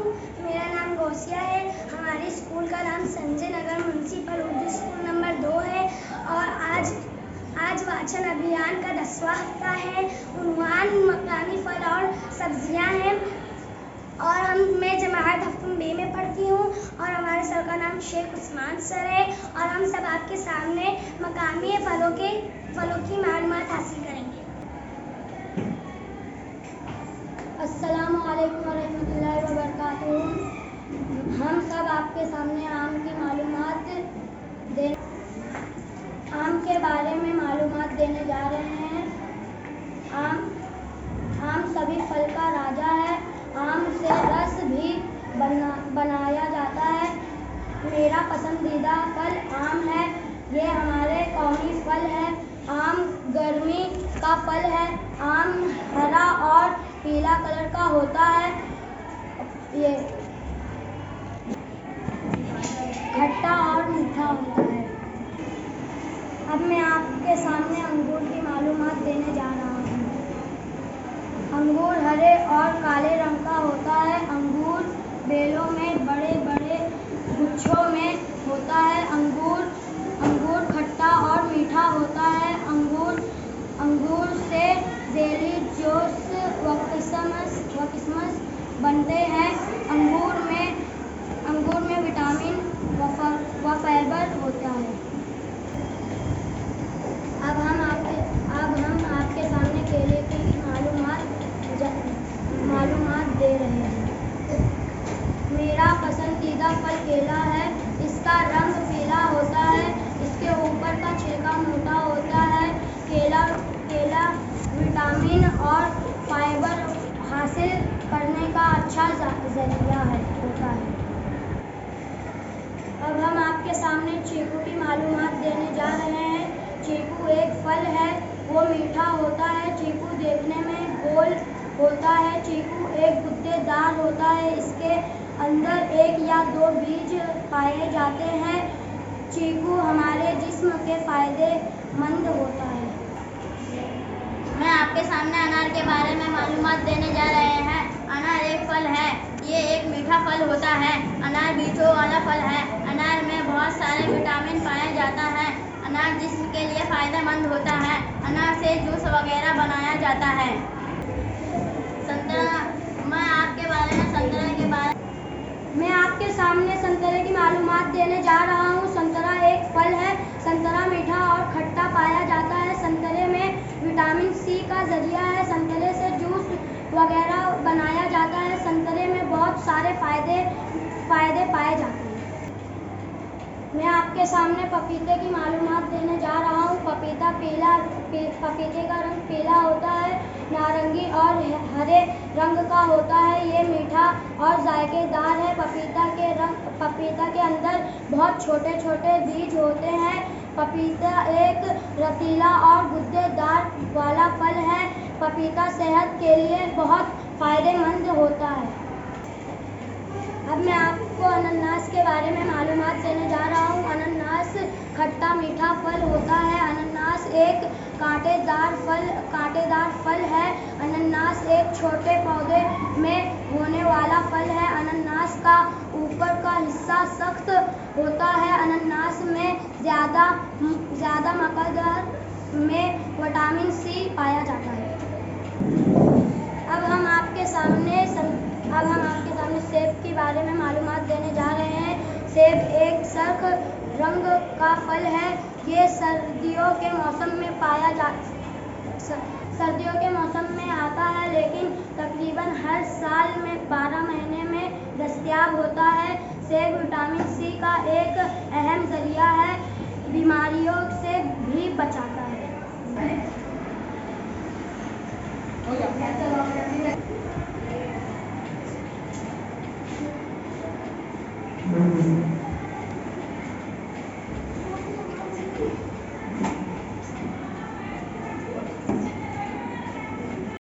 मेरा नाम गौसिया है। हमारे स्कूल का नाम Sanjay Nagar municipal Urdu school number 2 है और आज वाचन अभियान का 10वां हफ्ता है। उन्वान मकानी फल और सब्जियां हैं और मैं जमात हफ्तुम बे में पढ़ती हूँ और हमारे सर का नाम शेख उस्मान सर है और हम सब आपके सामने मकामी फलों की मालूमात हासिल करेंगे। अस्सलामु अलैकुम वरहमतुल्लाहि वबरकातुहू। हम सब आपके सामने आम के बारे में मालूमात देने जा रहे हैं। आम सभी फल का राजा है। आम से रस भी बनाया जाता है। मेरा पसंदीदा फल आम है। ये हमारे कौमी फल है। आम गर्मी का फल है। आम हरा और पीला कलर का होता है। ये खट्टा और मीठा होता है। अब मैं आपके सामने अंगूर की मालूमात देने जा रहा हूँ। अंगूर हरे और काले रंग का होता है। अंगूर बेलों में बड़े बड़े गुच्छों में होता है। अंगूर खट्टा और मीठा होता है। अंगूर से जेली, जूस व किस्मस बनते हैं। अंगूर में विटामिन व फाइबर होता है। अब हम आपके सामने केले की मालूमात दे रहे हैं। मेरा पसंदीदा फल केला है। इसका रंग पीला होता है। इसके ऊपर का छिलका मोटा होता है। केला विटामिन और फाइबर हासिल करने का अच्छा जरिया होता है। अब हम आपके सामने चीकू की मालूमात देने जा रहे हैं। चीकू एक फल है। वो मीठा होता है। चीकू देखने में गोल होता है। चीकू एक गुद्देदार होता है। इसके अंदर 1 या 2 बीज पाए जाते हैं। चीकू हमारे जिस्म के फायदेमंद होता है। मैं आपके सामने अनार के बारे में मालूमात देने जा रहे हैं। अनार एक फल है। ये एक मीठा फल होता है। अनार बीजों वाला फल है। अनार में बहुत सारे विटामिन पाया जाता है। अनार जिस्म के लिए फायदेमंद होता है। अनार से जूस वगैरह बनाया जाता है। संतरा, मैं आपके सामने संतरे की मालूमात देने जा रहा हूँ। संतरा एक फल है। संतरा मीठा और खट्टा पाया जाता है। संतरे में विटामिन सी का जरिया है। संतरे से जूस वगैरह बनाया जाता है। संतरे में बहुत सारे फायदे पाए जाते हैं। मैं आपके सामने पपीते की मालूमात देने जा रहा हूँ। पपीते का रंग पीला होता है। नारंगी और हरे रंग का होता है। ये मीठा और जायकेदार है। पपीता के अंदर बहुत छोटे छोटे बीज होते हैं। पपीता एक रतीला और गुद्देदार वाला फल है। पपीता सेहत के लिए बहुत फायदेमंद होता है। अब मैं आपको अनानास के बारे में मालूमात देने जा रहा हूँ। अनानास खट्टा मीठा फल होता है। अनानास एक कांटेदार फल है। अनानास एक छोटे पौधे में होने वाला फल है। अनानास का ऊपर का हिस्सा सख्त होता है। अनानास में ज़्यादा मकदार में विटामिन सी पाया जाता है। अब हम आपके सामने सेब के बारे में मालूमात देने जा रहे हैं। सेब एक सर्ख रंग का फल है। ये सर्दियों के मौसम में आता है, लेकिन तकरीबन हर साल में 12 महीने में दस्तयाब होता है। सेब विटामिन सी का एक अहम जरिया है। बीमारियों से भी बचाता है।